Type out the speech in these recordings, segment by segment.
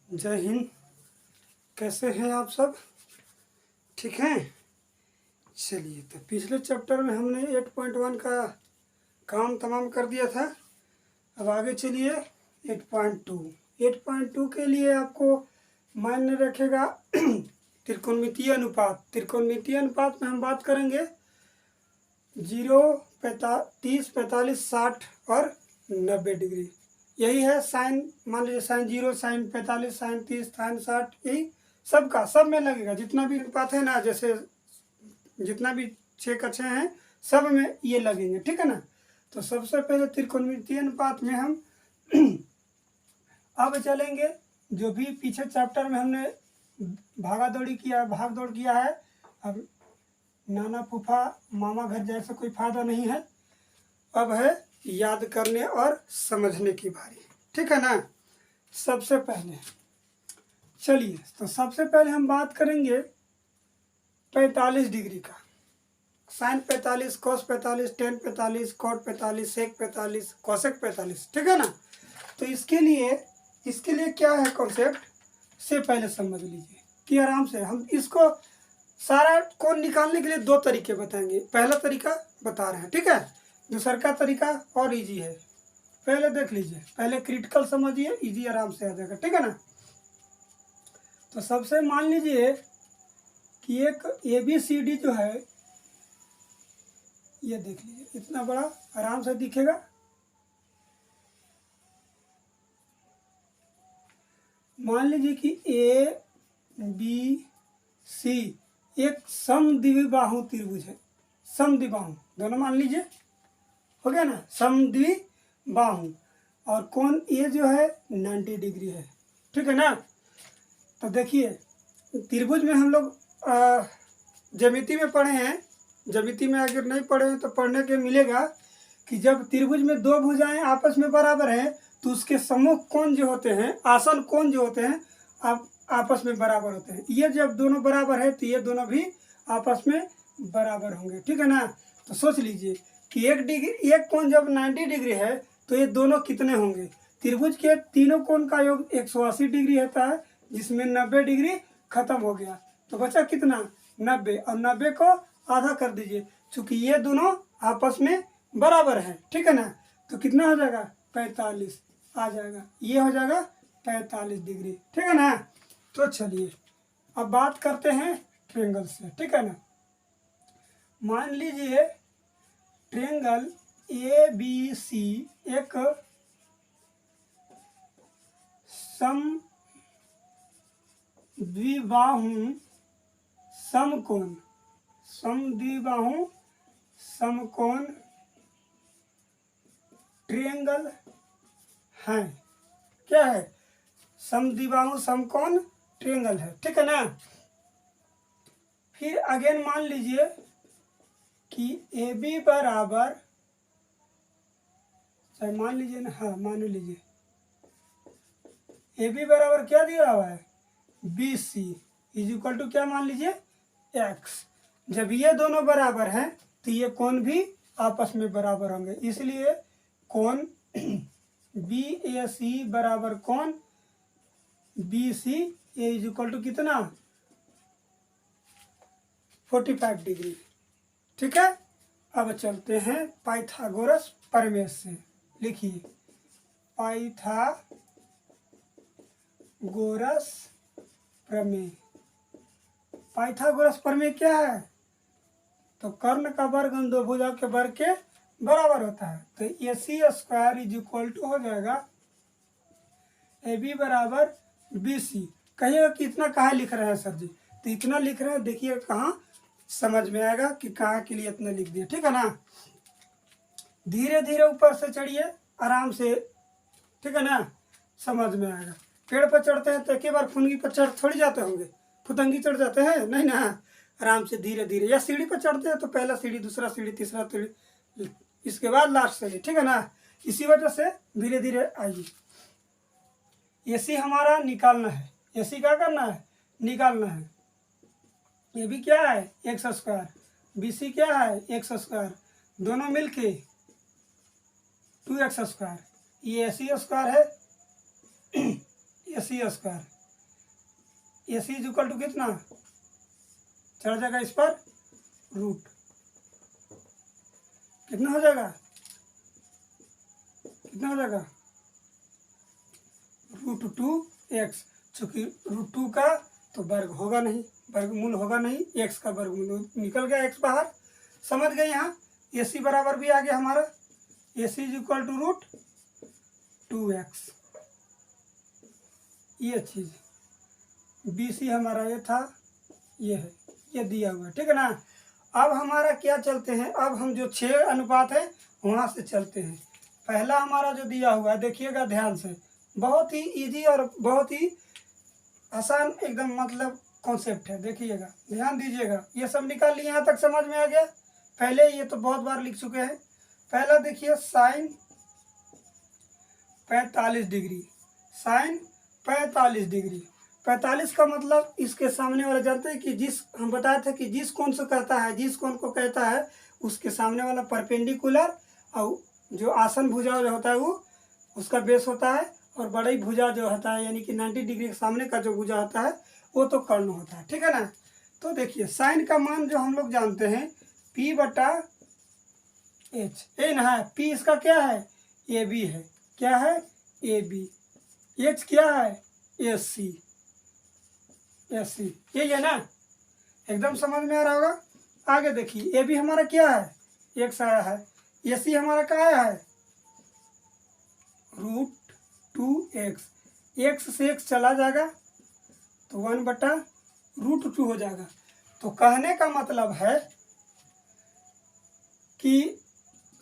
जय हिंद। कैसे हैं आप सब? ठीक हैं? चलिए, तो पिछले चैप्टर में हमने 8.1 का काम तमाम कर दिया था। अब आगे चलिए 8.2। 8.2 के लिए आपको मान्य रखेगा त्रिकोणमितीय अनुपात। त्रिकोणमितीय अनुपात में हम बात करेंगे 0, 30, 45, 60 और 90 डिग्री। यही है साइन, मान लीजिए साइन 0, साइन 45, साइन 30, साइन 60, यही सबका सब में लगेगा। जितना भी अनुपात है ना, जैसे जितना भी 6 कक्षे हैं सब में ये लगेंगे, ठीक है ना। तो सबसे पहले त्रिकोणमितीय अनुपात में हम अब चलेंगे। जो भी पीछे चैप्टर में हमने भाग दौड़ किया है, अब नाना फूफा मामा घर जैसा कोई फायदा नहीं है। अब है याद करने और समझने की बारी, ठीक है ना। सबसे पहले चलिए, तो सबसे पहले हम बात करेंगे 45 डिग्री का। साइन 45, कोस 45, टेन 45, कॉट 45, सेक 45, कोसेक 45, ठीक है ना। तो इसके लिए क्या है कॉन्सेप्ट से पहले समझ लीजिए कि आराम से हम इसको सारा कोण निकालने के लिए 2 तरीके बताएंगे। पहला तरीका बता रहे हैं, ठीक है। दूसरा का तरीका और इजी है, पहले देख लीजिए। पहले क्रिटिकल समझिए, इजी आराम से आ जाएगा, ठीक है ना। तो सबसे मान लीजिए कि एक ABCD जो है, ये देख लीजिए, इतना बड़ा आराम से दिखेगा। मान लीजिए कि ABC एक समद्विबाहु त्रिभुज है। समद्विबाहु दोनों मान लीजिए, हो गया ना, समद्विबाहु। और कोण A जो है 90 डिग्री है, ठीक है ना। तो देखिए, त्रिभुज में हम लोग ज्यामिति में पढ़े हैं। ज्यामिति में अगर नहीं पढ़े हैं तो पढ़ने के मिलेगा कि जब त्रिभुज में 2 भुजाएं आपस में बराबर हैं तो उसके सम्मुख कोण जो होते हैं, आसन कोण जो होते हैं, आपस में बराबर होते हैं। ये जब दोनों बराबर है तो ये दोनों भी आपस में बराबर होंगे, ठीक है ना। तो सोच लीजिए कि एक कोण जब 90 डिग्री है तो ये दोनों कितने होंगे। त्रिभुज के तीनों कोण का योग 180 डिग्री होता है, जिसमें 90 डिग्री खत्म हो गया तो बचा कितना, 90। और 90 को आधा कर दीजिए, चूंकि ये दोनों आपस में बराबर है, ठीक है ना। तो कितना हो जाएगा, 45 आ जाएगा। ये हो जाएगा 45 डिग्री, ठीक है ना। तो चलिए अब बात करते हैं ट्रायंगल से, ठीक है ना। मान लीजिए ट्रायंगल ABC एक समद्विबाहु समकोण ट्रायंगल है। क्या है, समद्विबाहु समकोण ट्रायंगल है, ठीक है ना। फिर अगेन मान लीजिए कि AB बराबर, मान लीजिए ना, हाँ मान लीजिए AB बराबर क्या दिया हुआ है, BC इज इक्वल टू क्या मान लीजिए, X। जब ये दोनों बराबर हैं तो ये कोण भी आपस में बराबर होंगे, इसलिए कोण BAC बराबर कोण BC इज इक्वल टू कितना, 45 डिग्री, ठीक है। अब चलते हैं पाइथागोरस प्रमेय से। लिखिए पाइथागोरस प्रमेय। पाइथागोरस प्रमेय क्या है, तो कर्ण का वर्ग उन 2 भुजा के वर्ग के बराबर होता है। तो AC² इज इक्वल टू हो जाएगा AB बराबर BC। कहिएगा कि इतना कहाँ लिख रहे हैं सर जी, तो इतना लिख रहे हैं, देखिए कहाँ समझ में आएगा कि कहाँ के लिए इतना लिख दिया, ठीक है ना। धीरे धीरे ऊपर से चढ़िए आराम से, ठीक है ना, समझ में आएगा। पेड़ पर चढ़ते हैं तो एक बार फुनगी पर चढ़ थोड़ी जाते होंगे, फुतंगी चढ़ जाते हैं, नहीं ना। आराम से धीरे धीरे, या सीढ़ी पर चढ़ते हैं तो पहला सीढ़ी, दूसरा सीढ़ी, तीसरा सीढ़ी, इसके बाद लास्ट सीढ़ी, ठीक है ना। इसी वजह से धीरे धीरे आइए। AC हमारा निकालना है, AC क्या करना है, निकालना है। ये भी क्या है, X², BC क्या है, X², दोनों मिलके 2X²। ये AC² है, AC²। A C is equal to कितना, चढ़ जाएगा इस पर रूट, कितना हो जाएगा, कितना हो जाएगा √2x, चूंकि √2 का तो वर्ग होगा नहीं, वर्गमूल होगा नहीं, x का वर्गमूल निकल गया, x बाहर। समझ गए, यहाँ ए सी बराबर भी आ गया हमारा, ए C is equal to √2x, ये चीज बी सी हमारा ये था, ये है, ये दिया हुआ है, ठीक है ना। अब हमारा क्या चलते हैं, अब हम जो 6 अनुपात है वहाँ से चलते हैं। पहला हमारा जो दिया हुआ है देखिएगा ध्यान से, बहुत ही इजी और बहुत ही आसान एकदम मतलब कॉन्सेप्ट है, देखिएगा ध्यान दीजिएगा। ये सब निकाल लिए, यहाँ तक समझ में आ गया। पहले ये तो बहुत बार लिख चुके हैं। पहला देखिए साइन 45 डिग्री, साइन 45 डिग्री, 45 का मतलब इसके सामने वाला जानते हैं कि जिस हम बताए थे कि जिस कोण से कहता है, जिस कोण को कहता है उसके सामने वाला परपेंडिकुलर, और जो आसन भुजा जो होता है वो उसका बेस होता है, और बड़ी भुजा जो होता है यानी कि 90 डिग्री के सामने का जो भुजा होता है वो तो कर्ण होता है, ठीक है ना। तो देखिए साइन का मान जो हम लोग जानते हैं P/H, ए ना है, P इसका क्या है, AB है, क्या है AB, H क्या है AC, यही है ना, एकदम समझ में आ रहा होगा। आगे देखिए AB हमारा क्या है, x आया है, AC हमारा क्या आया है √2x, x से x चला जाएगा तो 1/√2 हो जाएगा। तो कहने का मतलब है कि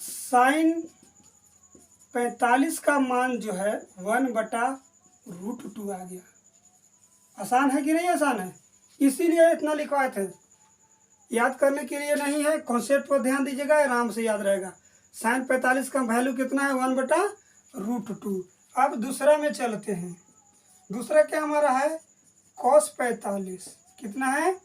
साइन 45 का मान जो है 1/√2 आ गया। आसान है कि नहीं आसान है, इसीलिए इतना लिखवाए थे, याद करने के लिए नहीं है, कॉन्सेप्ट पर ध्यान दीजिएगा, आराम से याद रहेगा। साइन 45 का वैल्यू कितना है 1/√2। अब दूसरा में चलते हैं, दूसरा क्या हमारा है cos 45, कितना है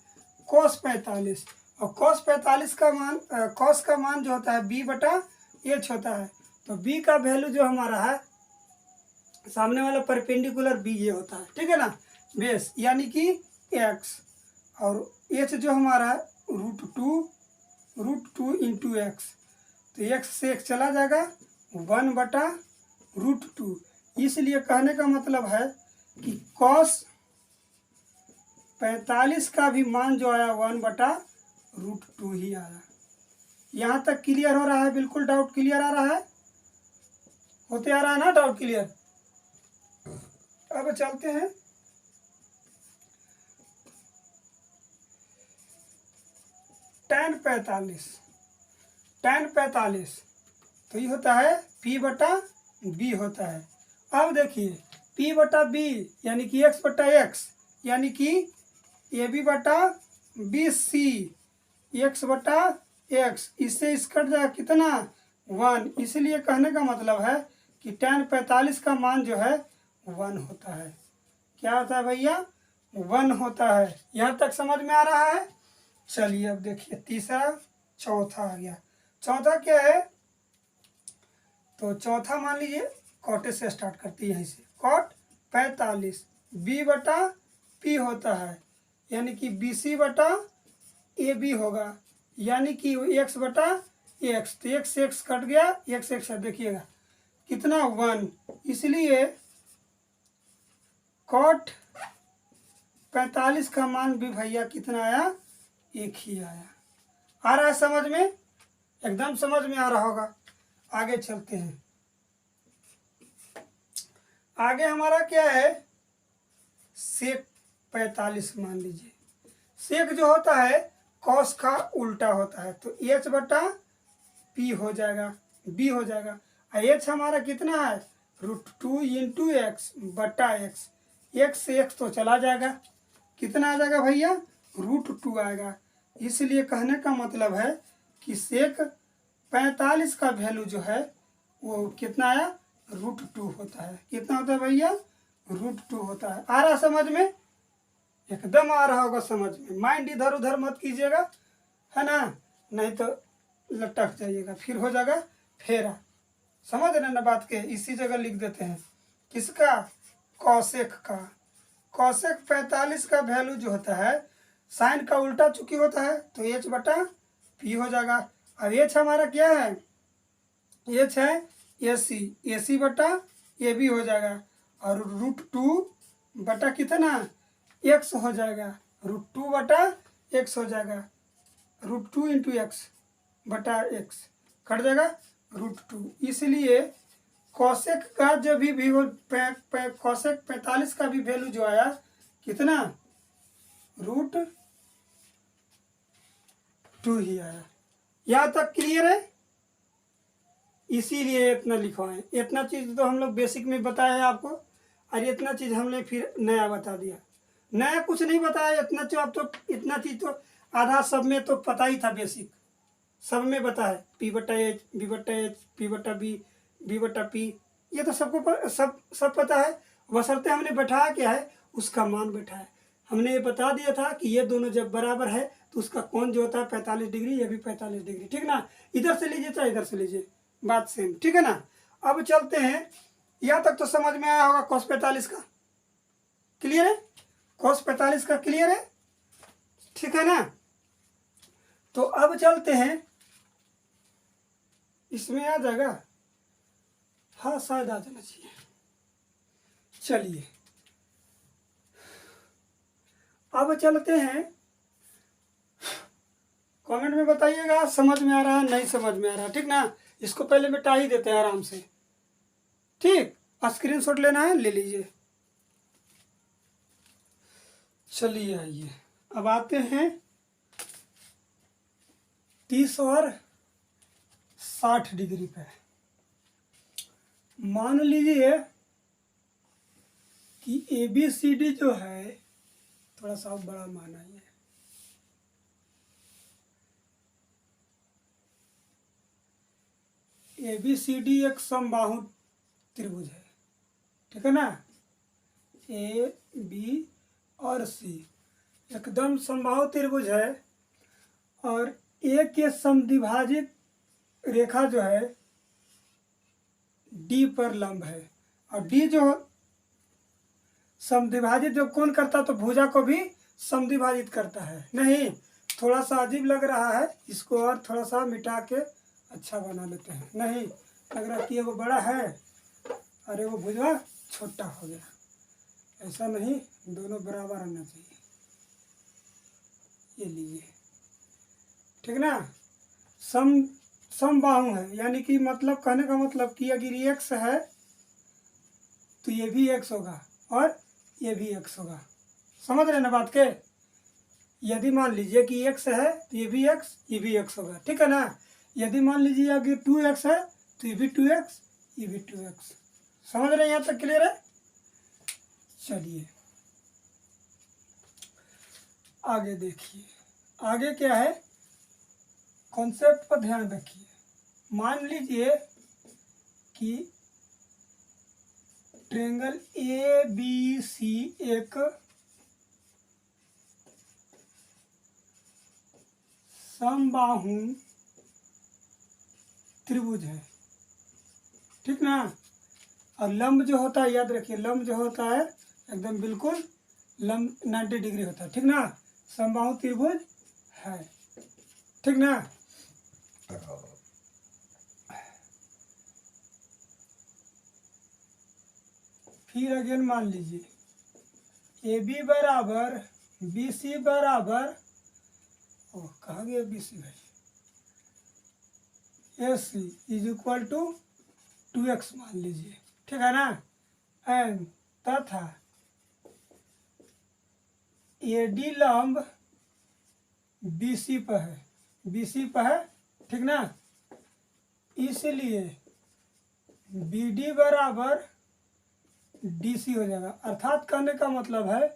cos 45, और cos 45 का मान cos का मान जो होता है B/H होता है। तो B का वैल्यू जो हमारा है सामने वाला परपेंडिकुलर B ये होता है, ठीक है ना, बेस यानी कि x, और h जो हमारा है √2 इंटू x, तो x से x चला जाएगा 1/√2। इसलिए कहने का मतलब है कि cos 45 का भी मान जो आया 1/√2 ही आया। यहाँ तक क्लियर हो रहा है, बिल्कुल डाउट क्लियर आ रहा है, होते आ रहा है ना डाउट क्लियर। अब चलते हैं tan 45, तो ये होता है P/B होता है। अब देखिए P/B यानी कि x/x यानी कि AB/BC, x/x, इससे इस कट जाएगा कितना 1, इसलिए कहने का मतलब है कि tan 45 का मान जो है 1 होता है। क्या होता है भैया 1 होता है। यहाँ तक समझ में आ रहा है। चलिए अब देखिए तीसरा, चौथा आ गया। चौथा क्या है, तो चौथा मान लीजिए कॉटे से स्टार्ट करती है, यहीं से cot 45 B/P होता है, यानी कि BC/AB होगा, यानी कि x/x, तो x से x कट गया, x देखिएगा कितना 1, इसलिए cot 45 का मान भी भैया कितना आया 1 ही आया। आ रहा है समझ में, एकदम समझ में आ रहा होगा। आगे चलते हैं, आगे हमारा क्या है sec 45 मान लीजिए। सेक जो होता है कॉस का उल्टा होता है, तो H/P हो जाएगा, B हो जाएगा। H हमारा कितना है √2 इंटू x/x, x से x तो चला जाएगा, कितना आ जाएगा भैया √2 आएगा। इसलिए कहने का मतलब है कि सेक 45 का वैल्यू जो है वो कितना आया √2 होता है। कितना होता है भैया √2 होता है। आ रहा समझ में, एकदम आ रहा होगा समझ में। माइंड इधर उधर मत कीजिएगा, है ना, नहीं तो लटक जाइएगा, फिर हो जाएगा फेरा। समझ रहे ना बात के, इसी जगह लिख देते हैं किसका कॉसेक का, कोसेक 45 का वैल्यू जो होता है साइन का उल्टा चूंकि होता है तो एच बटा पी हो जाएगा। अब एच हमारा क्या है, एच है ए सी, ए सी बटा ए बी हो जाएगा और √2 बटा कितना एक्स हो जाएगा, √2 बटा एक्स हो जाएगा, √2 इंटू एक्स बटा एक्स कट जाएगा √2। इसलिए कोसेक का जो भी कोसेक 45 का भी वैल्यू जो आया कितना √2 ही आया। यहाँ तक क्लियर है। इसीलिए इतना लिखवाएं, इतना चीज़ तो हम लोग बेसिक में बताया है आपको और इतना चीज़ हमने फिर नया बता दिया। नया कुछ नहीं बताया, इतना जो आप तो इतना चीज़ तो आधा सब में तो पता ही था, बेसिक सब में बता है, P बटा एच, B बटा एच, P बटा बी, B बटा पी, ये तो सबको सब पता है। बशर्ते हमने बैठाया क्या है, उसका मान बैठाया। हमने ये बता दिया था कि ये दोनों जब बराबर है तो उसका कोण जो होता है 45 डिग्री, ये भी 45 डिग्री, ठीक ना। इधर से लीजिए चाहे इधर से लीजिए, बात सेम, ठीक है ना। अब चलते हैं, यहाँ तक तो समझ में आया होगा cos 45 का, क्लियर है, cos 45 का क्लियर है, ठीक है ना। तो अब चलते हैं, इसमें आ जाएगा, हाँ शायद आ जाना चाहिए। चलिए अब चलते हैं, कमेंट में बताइएगा समझ में आ रहा है नहीं समझ में आ रहा है, ठीक ना। इसको पहले मिटा ही देते हैं आराम से, ठीक, स्क्रीनशॉट लेना है ले लीजिए। चलिए आइए अब आते हैं 30 और 60 डिग्री पे। मान लीजिए कि ABCD जो है, थोड़ा सा बड़ा माना है, ABCD एक समबाहु त्रिभुज है, ठीक है ना। A B और C एकदम समबाहु त्रिभुज है और A के समद्विभाजित रेखा जो है D पर लंब है और D जो समद्विभाजित जो कोण करता तो भुजा को भी समद्विभाजित करता है। नहीं, थोड़ा सा अजीब लग रहा है, इसको और थोड़ा सा मिटा के अच्छा बना लेते हैं। नहीं लग रहा कि वो बड़ा है, अरे वो भुजा छोटा हो गया, ऐसा नहीं, दोनों बराबर आना चाहिए। ये लीजिए, ठीक ना। समबाहु है, यानी कि मतलब कहने का मतलब कि अगर ये x है तो ये भी x होगा और ये भी x होगा, समझ रहे ना बात के। यदि मान लीजिए कि x है तो ये भी x, ये भी x होगा, ठीक है ना। यदि मान लीजिए अगर 2x है तो ये भी 2x, ये भी 2x, समझ रहे हैं, यहाँ तक क्लियर है। चलिए आगे देखिए, आगे क्या है, कॉन्सेप्ट पर ध्यान रखिए। मान लीजिए कि ट्रायंगल ABC एक समबाहु त्रिभुज है, ठीक ना। और लंब जो होता है, याद रखिए, लंब जो होता है एकदम बिल्कुल लंब 90 डिग्री होता है, ठीक ना। समबाहु त्रिभुज है, ठीक ना। फिर अगेन मान लीजिए AB बराबर BC बराबर, ओ कहाँ गया BC भाई, AC is equal to 2x मान लीजिए, ठीक है ना। एंड तथा AD लंब BC पर है, BC पर है, ठीक ना। इसलिए BD बराबर DC हो जाएगा, अर्थात कहने का मतलब है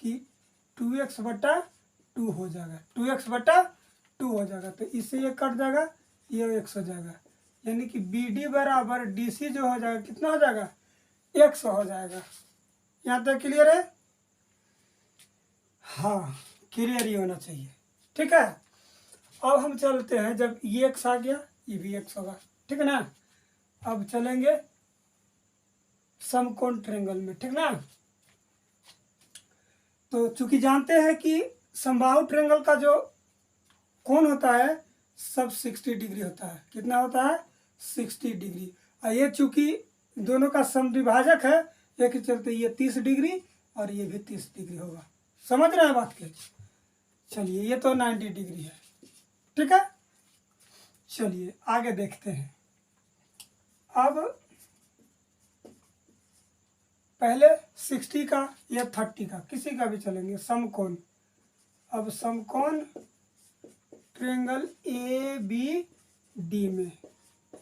कि 2x बटा 2 हो जाएगा, 2x बटा 2 हो जाएगा। तो इससे ये कट जाएगा, ये x हो जाएगा, यानी कि BD बराबर DC जो हो जाएगा कितना हो जाएगा, x हो जाएगा। यहाँ तक क्लियर है, हाँ क्लियर ही होना चाहिए, ठीक है। अब हम चलते हैं, जब ये x आ गया ये भी x होगा, ठीक है ना। अब चलेंगे समकोण ट्रायंगल में, ठीक ना। तो चूंकि जानते हैं कि समबाहु ट्रायंगल का जो कोण होता है सब 60 डिग्री होता है। कितना होता है? 60 डिग्री। और ये चूंकि दोनों का समद्विभाजक है, ये के चलते ये 30 डिग्री और ये भी 30 डिग्री होगा। समझ रहे हैं बात के? चलिए, ये तो 90 डिग्री है। ठीक है, चलिए आगे देखते हैं। अब पहले 60 का या 30 का, किसी का भी चलेंगे, समकोण। अब समकोण ट्रायंगल ए बी डी में,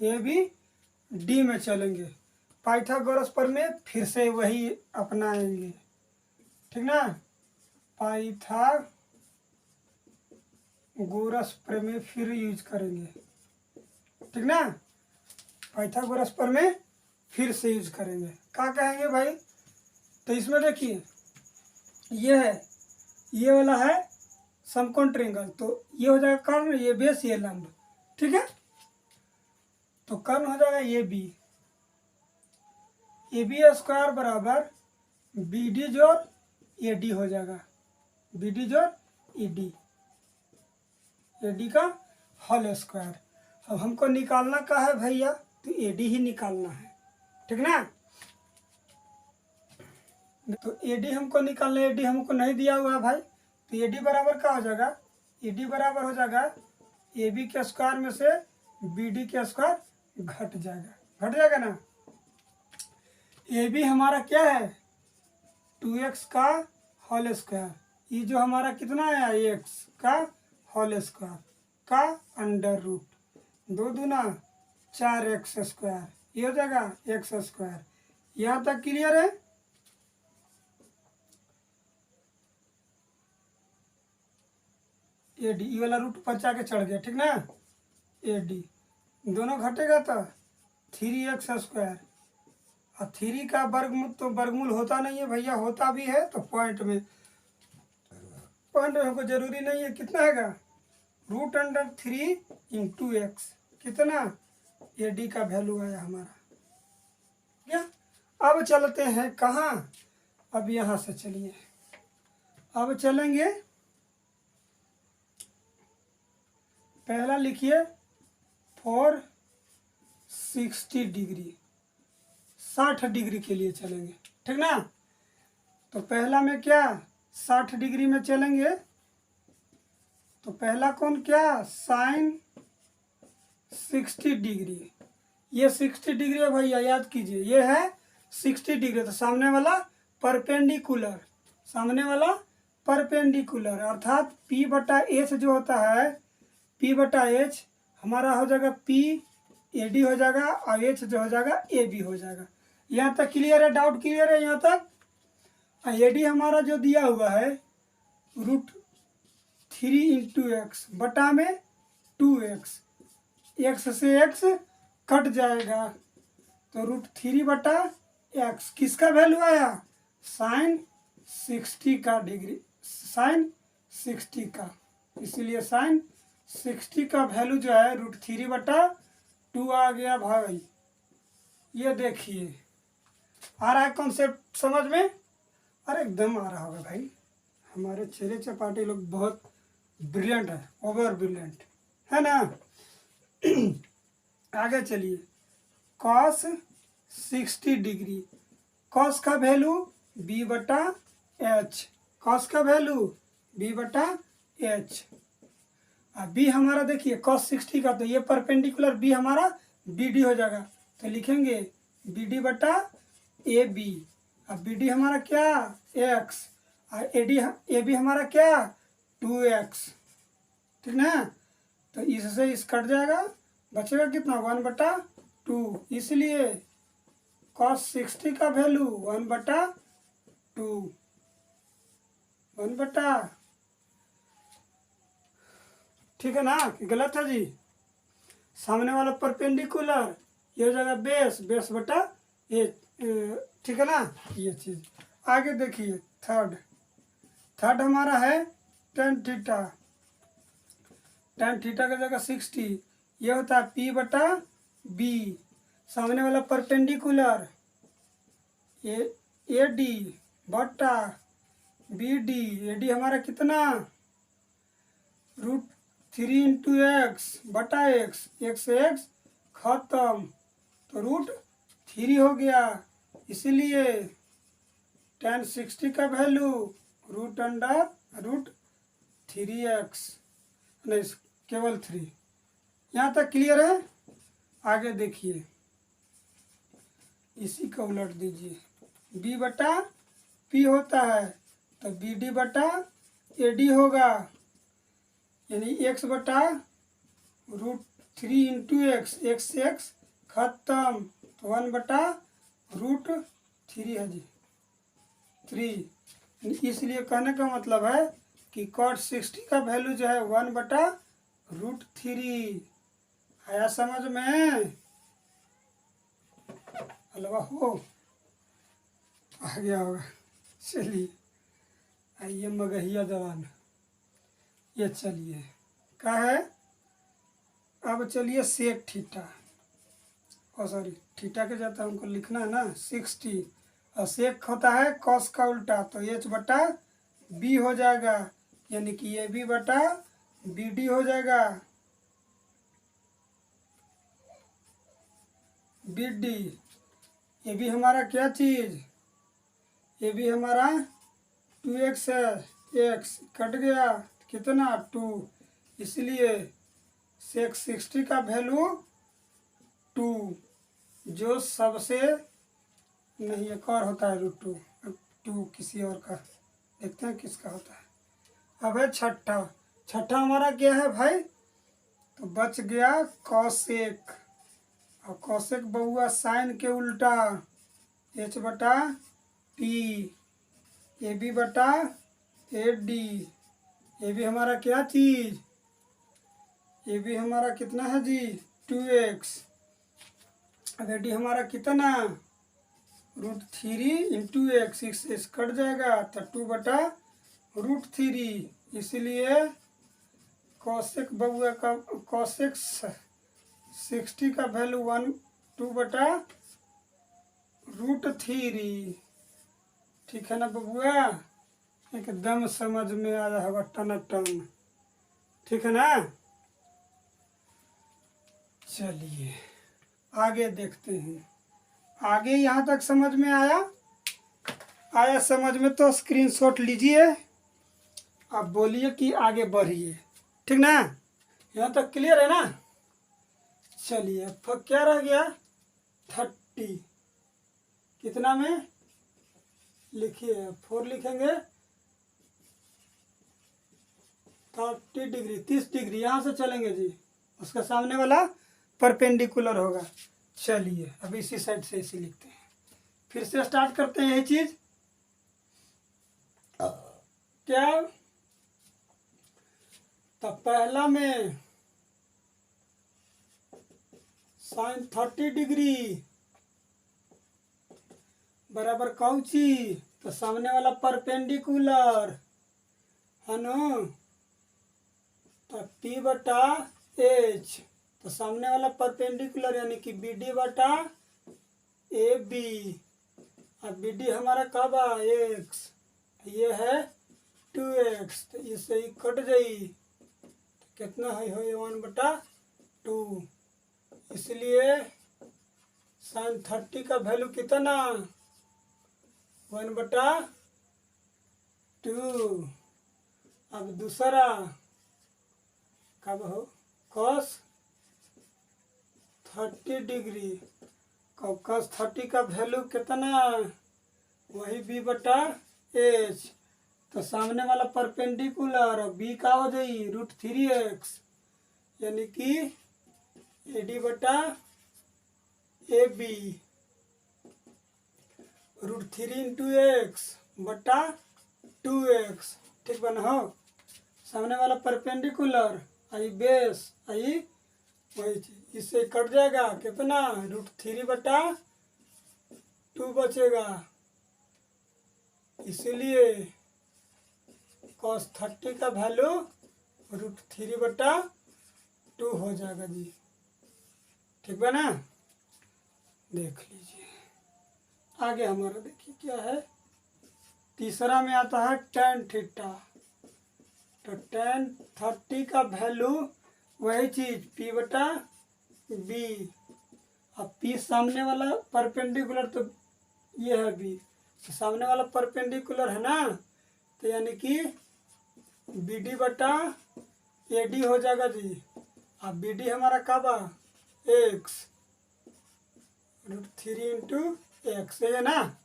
ए बी डी में चलेंगे। पाइथागोरस पर में फिर से वही अपनाएंगे, ठीक ना। पाइथागोरस पर में फिर यूज करेंगे, ठीक ना। पाइथागोरस पर में फिर से यूज करेंगे। क्या कहेंगे भाई? तो इसमें देखिए, ये है, ये वाला है समकोण ट्रायंगल, तो ये हो जाएगा कर्ण, ये बेस, ये लंब, ठीक है। तो कर्ण हो जाएगा ए बी स्क्वायर बराबर बी डी जोड़ ए डी हो जाएगा, बी डी जोड़ ए डी का होल स्क्वायर। अब हमको निकालना का है भैया, तो ए डी ही निकालना है, ठीक ना। तो ए डी हमको निकालना है, ए डी हमको नहीं दिया हुआ है भाई। तो ए डी बराबर क्या हो जाएगा? ए डी बराबर हो जाएगा ए बी के स्क्वायर में से बी डी के स्क्वायर घट जाएगा ना। ए बी हमारा क्या है? 2x का होल स्क्वायर। ये जो हमारा कितना है? x का होल स्क्वायर का अंडर रूट, 2 दूना 4x स्क्वायर, ये हो जाएगा x स्क्वायर। यहाँ तक क्लियर है? ए डी, ये वाला रूट पर जाके चढ़ गया, ठीक ना। ए डी दोनों घटेगा तो 3x स्क्वायर, और 3 का वर्गमूल तो वर्गमूल होता नहीं है भैया, होता भी है तो पॉइंट में हमको जरूरी नहीं है। कितना हैगा? √3 × x, कितना? ए डी का वैल्यू आया हमारा। क्या? अब चलते हैं कहाँ? अब यहाँ से चलिए, अब चलेंगे, पहला लिखिए 460 डिग्री, 60 डिग्री के लिए चलेंगे, ठीक ना। तो पहला में क्या 60 डिग्री में चलेंगे, तो पहला कौन क्या? Sine 60 degree. ये 60 डिग्री है भैया, याद कीजिए, ये है 60 डिग्री। तो सामने वाला परपेंडिकुलर, सामने वाला परपेंडिकुलर, अर्थात P बटा H जो होता है, P बटा H हमारा हो जाएगा P ए डी हो जाएगा, और H जो हो जाएगा ए बी हो जाएगा। यहाँ तक क्लियर है? डाउट क्लियर है यहाँ तक? ए डी हमारा जो दिया हुआ है √3 × x बटा में 2x, x से x कट जाएगा, तो √3 बटा x किसका वैल्यू आया? साइन 60 का डिग्री, साइन 60 का, इसीलिए साइन 60 का वैल्यू जो है √3 बटा 2 आ गया भाई। ये देखिए, आ रहा है कॉन्सेप्ट समझ में? अरे एकदम आ रहा होगा भाई, हमारे चेले चपाटी लोग बहुत ब्रिलियंट है, ओवर ब्रिलियंट है ना। आगे चलिए, कॉस 60 डिग्री, कॉस का वैल्यू b बटा एच, कॉस का वैल्यू b बटा एच। अब b हमारा देखिए कॉस 60 का, तो ये परपेंडिकुलर b हमारा बी डी हो जाएगा, तो लिखेंगे बी डी बटा ए बी। अब बी डी हमारा क्या? x, और ए बी हमारा क्या? 2x, ठीक ना। तो इससे इस कट जाएगा, बचेगा कितना? 1/2। इसलिए cos 60 का वैल्यू 1/2, 1/, ठीक है ना। गलत है जी? सामने वाला परपेंडिकुलर, ये हो जाएगा बेस, बेस बटा ये, ठीक है ना। ये चीज़ आगे देखिए, थर्ड हमारा है tan थीटा, tan थीटा का जगह 60, ये होता है P बटा B। सामने वाला परपेंडिकुलर ए डी बटा बी डी, ए डी हमारा कितना, √3 इंटू एक्स बटा एक्स, एक्स खत्म, तो √3 हो गया। इसीलिए tan 60 का वैल्यू √3x, नहीं केवल 3। यहाँ तक क्लियर है। आगे देखिए, इसी को उलट दीजिए, b बटा p होता है तो बी डी बटा ए डी होगा, यानी x बटा √3 इंटू एक्स, एक्स खत्म, तो 1 बटा √3 है जी, 3। इसलिए कहने का मतलब है कि cot 60 का वैल्यू जो है 1 बटा √3। आया समझ में? हलवा हो आ गया होगा। चलिए आइए मगहिया जवान, ये चलिए क्या है, अब चलिए सेक थीटा, और सॉरी थीटा के जाता है, हमको लिखना है ना 60, और सेक होता है कॉस का उल्टा, तो एच बटा बी हो जाएगा, यानी कि ए बी बटा बी डी हो जाएगा। बी डी, ये भी हमारा क्या चीज़, ये भी हमारा 2x है, x कट गया कितना 2, इसलिए सेक 60 का वैल्यू 2, जो सबसे नहीं एक और होता है √2 किसी और का, देखते हैं किसका होता है। अब है छठा हमारा क्या है भाई, तो बच गया कॉसेक, और कॉसेक बहुआ साइन के उल्टा, h बटा p, ए बी बटा ए डी, ये भी हमारा क्या चीज़, ये भी हमारा कितना है जी 2x, अगर डी हमारा कितना √3 इंटू एक्स, एक्स कट जाएगा तो 2 बटा √3, इसलिए कॉसेक बउआ का कॉसेक 60 का वैल्यू 2 बटा √3। ठीक है ना बबुआ, एकदम समझ में आ रहा होगा टन। ठीक है ना। चलिए आगे देखते हैं, आगे यहाँ तक समझ में आया समझ में, तो स्क्रीनशॉट लीजिए, आप बोलिए कि आगे बढ़िए। ठीक ना, यहाँ तक क्लियर है ना। चलिए अब क्या रह गया 30, कितना में लिखिए 4 लिखेंगे, 30 डिग्री 30 डिग्री यहाँ से चलेंगे जी, उसका सामने वाला परपेंडिकुलर होगा। चलिए अब इसी साइड से इसी लिखते हैं, फिर से स्टार्ट करते हैं यही चीज। क्या, तो पहला में साइन 30 डिग्री बराबर कौची, तो सामने वाला परपेंडिकुलर है ना, तो P बटा H, तो सामने वाला परपेंडिकुलर यानी कि बी डी बटा ए बी, अब बी डी हमारा कब x, ये है 2x, तो इससे ही कट जाई, तो कितना है 1 बटा 2, इसलिए साइन 30 का वैल्यू कितना 1 बटा 2। अब दूसरा कब हो कॉस 30 डिग्री, कॉस 30 का वैल्यू कितना, वही बी बटा एच, तो सामने वाला परपेंडिकुलर और बी का हो जाई √3x, यानी कि ए डी बटा ए बी, √3 इंटू एक्स बटा 2x। ठीक बना हो, सामने वाला परपेंडिकुलर आई बेस आई वही चीज, इससे कट जाएगा कितना √3 बटा 2 बचेगा, इसीलिए cos 30 का वैल्यू √3 बटा 2 हो जाएगा जी। ठीक बा ना, देख लीजिए आगे हमारा देखिए क्या है तीसरा में आता है tan थीटा। तो tan 30 का वैल्यू वही चीज P/B। अब P सामने वाला परपेंडिकुलर, तो ये है B, तो सामने वाला परपेंडिकुलर है ना, तो यानी कि BD/AD हो जाएगा जी। अब BD हमारा का बा x, √3 × x है ना,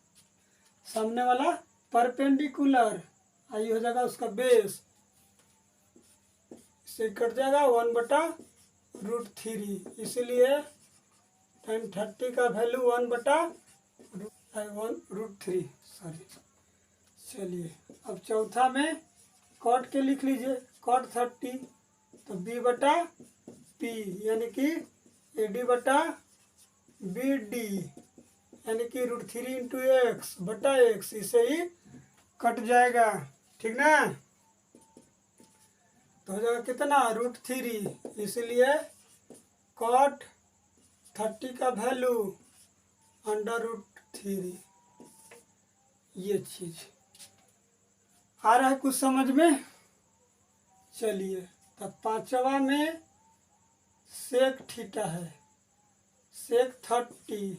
सामने वाला परपेंडिकुलर, आई हो जाएगा उसका बेस, इससे कट जाएगा 1/√3, इसलिए tan 30 का वैल्यू 1/√3, सॉरी। चलिए अब चौथा में cot के लिख लीजिए, cot 30, तो B/P यानी कि AD/BD यानी कि √3 × x/x, इसे ही कट जाएगा, ठीक ना। तो हो जाएगा कितना √3, इसलिए cot 30 का वैल्यू √3। ये चीज आ रहा है कुछ समझ में। चलिए तब पांचवा में sec थीटा है, sec 30,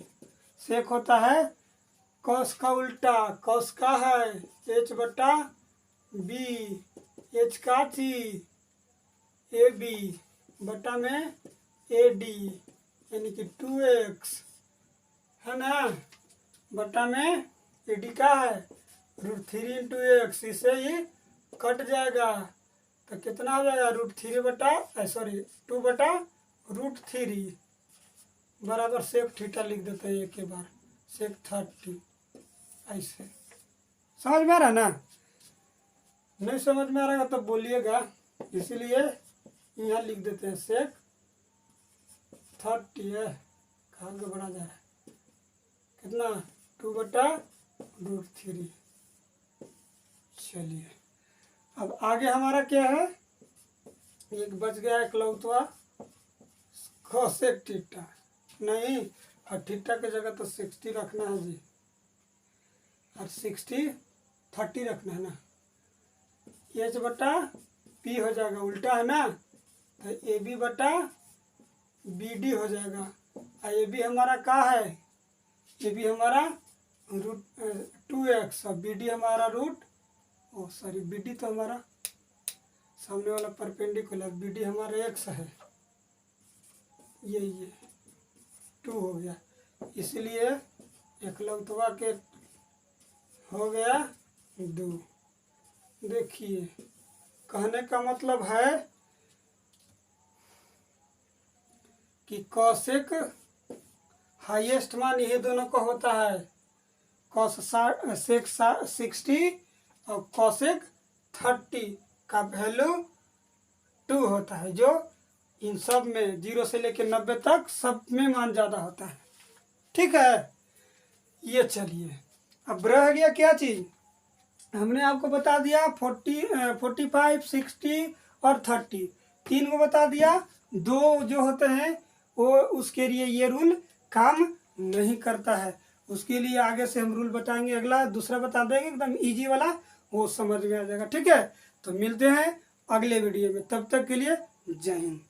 sec होता है cos का उल्टा, cos का है H/B, H का ची AB बटा में AD यानी कि 2x है ना, बटा में AD का है √3 × x, इसे ही कट जाएगा, तो कितना हो जाएगा 2/√3 बराबर sec थीटा लिख देते हैं एक के बार, sec 30। ऐसे समझ में आ रहा ना, नहीं समझ में आ रहा तो बोलिएगा, इसीलिए यहाँ लिख देते हैं sec 30 है, कहाँ घबरा जा रहा है, कितना 2/√3। चलिए अब आगे हमारा क्या है, एक बच गया इकलौतवा cosec थीटा, नहीं और थीटा की जगह तो 60 रखना है जी, और 60 30 रखना है ना, H/P हो जाएगा, उल्टा है ना, तो AB/BD हो जाएगा। और AB हमारा का है, AB हमारा √2x और BD हमारा BD तो हमारा सामने वाला परपेंडिकुलर, BD हमारा x है, ये 2 हो गया, इसलिए एकलौतवा के हो गया 2। देखिए कहने का मतलब है कि cosec हाईएस्ट मान ये दोनों का होता है, sec 60 और cosec 30 का वैल्यू 2 होता है, जो इन सब में 0 से लेकर 90 तक सब में मान ज़्यादा होता है, ठीक है। ये चलिए अब रह गया क्या चीज़, हमने आपको बता दिया 45, 60 और 30, 3 को बता दिया, 2 जो होते हैं वो उसके लिए ये रूल काम नहीं करता है, उसके लिए आगे से हम रूल बताएंगे, अगला दूसरा बता देंगे एकदम इजी वाला, वो समझ में आ जाएगा, ठीक है। तो मिलते हैं अगले वीडियो में, तब तक के लिए जय हिंद।